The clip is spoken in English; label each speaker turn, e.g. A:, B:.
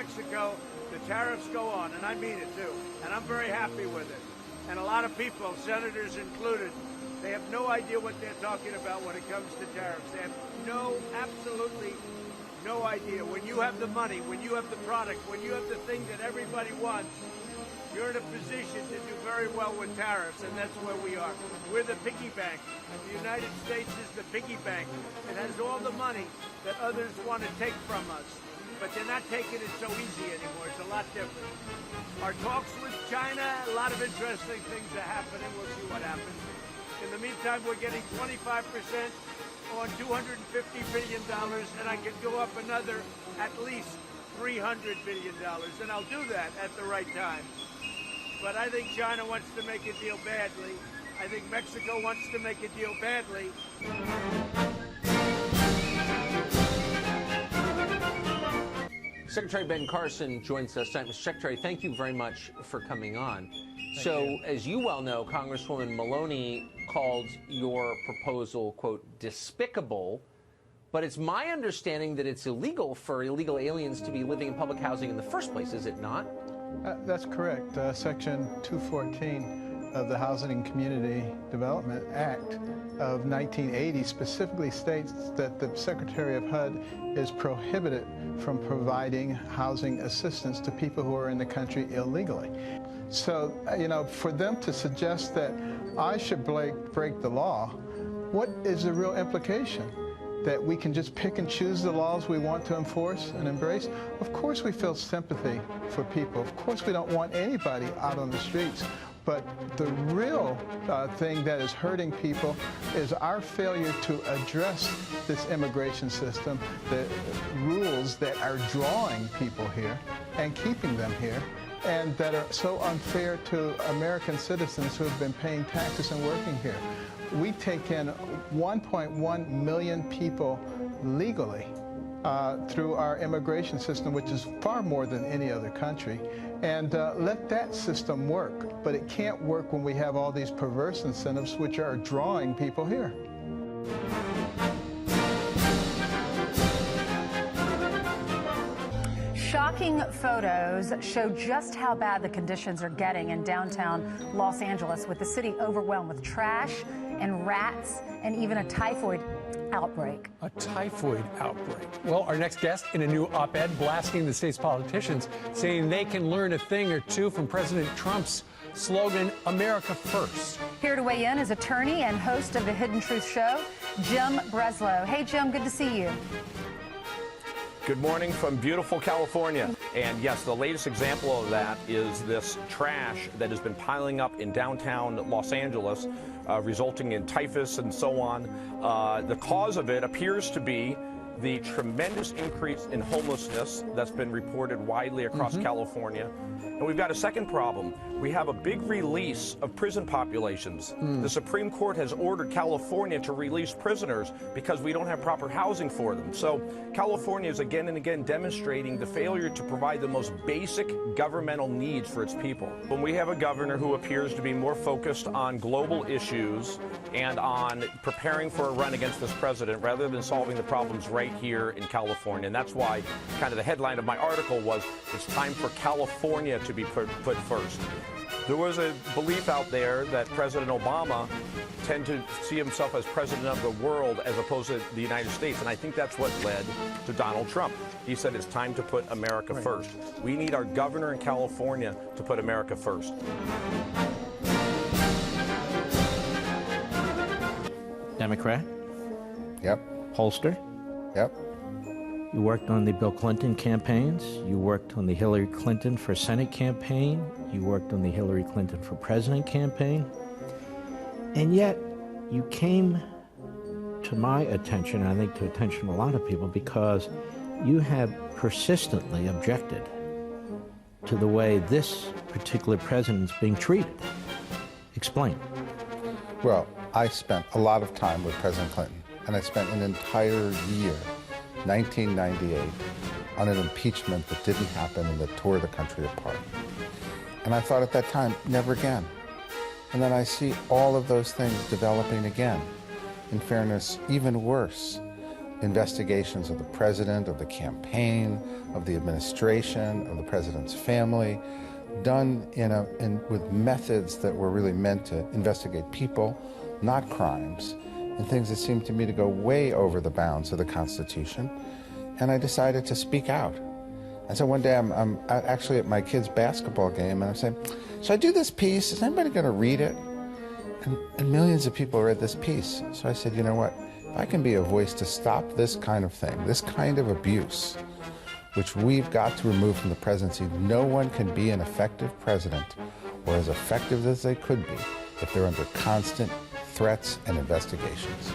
A: Mexico, the tariffs go on, and I mean it too. And I'm very happy with it. And a lot of people, senators included, they have no idea what they're talking about when it comes to tariffs. They have absolutely no idea. When you have the money, when you have the product, when you have the thing that everybody wants, you're in a position to do very well with tariffs, and that's where we are. We're the piggy bank. The United States is the piggy bank. It has all the money that others want to take from us, but they're not taking it so easy anymore. It's a lot different. Our talks with China, a lot of interesting things are happening. We'll see what happens. In the meantime, we're getting 25% on $250 billion, and I can go up another at least $300 billion, and I'll do that at the right time. But I think China wants to make a deal badly. I think Mexico wants to make a deal badly.
B: Secretary Ben Carson joins us tonight. Mr. Secretary, thank you very much for coming on. As you well know, Congresswoman Maloney called your proposal, quote, despicable, but it's my understanding that it's illegal for illegal aliens to be living in public housing in the first place, is it not?
C: That's correct. Section 214 of the Housing and Community Development Act of 1980 specifically states that the Secretary of HUD is prohibited from providing housing assistance to people who are in the country illegally. So, for them to suggest that I should break the law, what is the real implication? That we can just pick and choose the laws we want to enforce and embrace? Of course we feel sympathy for people. Of course we don't want anybody out on the streets. But the real thing that is hurting people is our failure to address this immigration system, the rules that are drawing people here and keeping them here, and that are so unfair to American citizens who have been paying taxes and working here. We take in 1.1 million people legally through our immigration system, which is far more than any other country. And let that system work. But it can't work when we have all these perverse incentives which are drawing people here.
D: Shocking photos show just how bad the conditions are getting in downtown Los Angeles, with the city overwhelmed with trash and rats and even a typhoid outbreak.
E: A typhoid outbreak. Well, our next guest in a new op-ed blasting the state's politicians, saying they can learn a thing or two from President Trump's slogan, America First.
D: Here to weigh in is attorney and host of the Hidden Truth Show, Jim Breslo. Hey, Jim, good to see you.
F: Good morning from beautiful California. And yes, the latest example of that is this trash that has been piling up in downtown Los Angeles, resulting in typhus and so on. The cause of it appears to be the tremendous increase in homelessness that's been reported widely across California. And we've got a second problem. We have a big release of prison populations. The Supreme Court has ordered California to release prisoners because we don't have proper housing for them. So California is again and again demonstrating the failure to provide the most basic governmental needs for its people. When we have a governor who appears to be more focused on global issues and on preparing for a run against this president rather than solving the problems right here in California. And that's why kind of the headline of my article was, it's time for California to be put first. There was a belief out there that President Obama tended to see himself as president of the world as opposed to the United States, and I think that's what led to Donald Trump. He said it's time to put America first. We need our governor in California to put America first.
G: Democrat?
H: Yep.
G: Pollster?
H: Yep.
G: You worked on the Bill Clinton campaigns. You worked on the Hillary Clinton for Senate campaign. You worked on the Hillary Clinton for President campaign. And yet, you came to my attention, I think to attention of a lot of people, because you have persistently objected to the way this particular president is being treated. Explain.
H: Well, I spent a lot of time with President Clinton, and I spent an entire year, 1998, on an impeachment that didn't happen and that tore the country apart. And I thought at that time, never again. And then I see all of those things developing again. In fairness, even worse. investigations of the president, of the campaign, of the administration, of the president's family, done with methods that were really meant to investigate people, not crimes, and things that seemed to me to go way over the bounds of the Constitution. And I decided to speak out. And so one day I'm actually at my kid's basketball game, and I'm saying, should I do this piece? Is anybody going to read it? And millions of people read this piece. So I said, you know what? If I can be a voice to stop this kind of thing, this kind of abuse, which we've got to remove from the presidency, no one can be an effective president or as effective as they could be if they're under constant threats and investigations.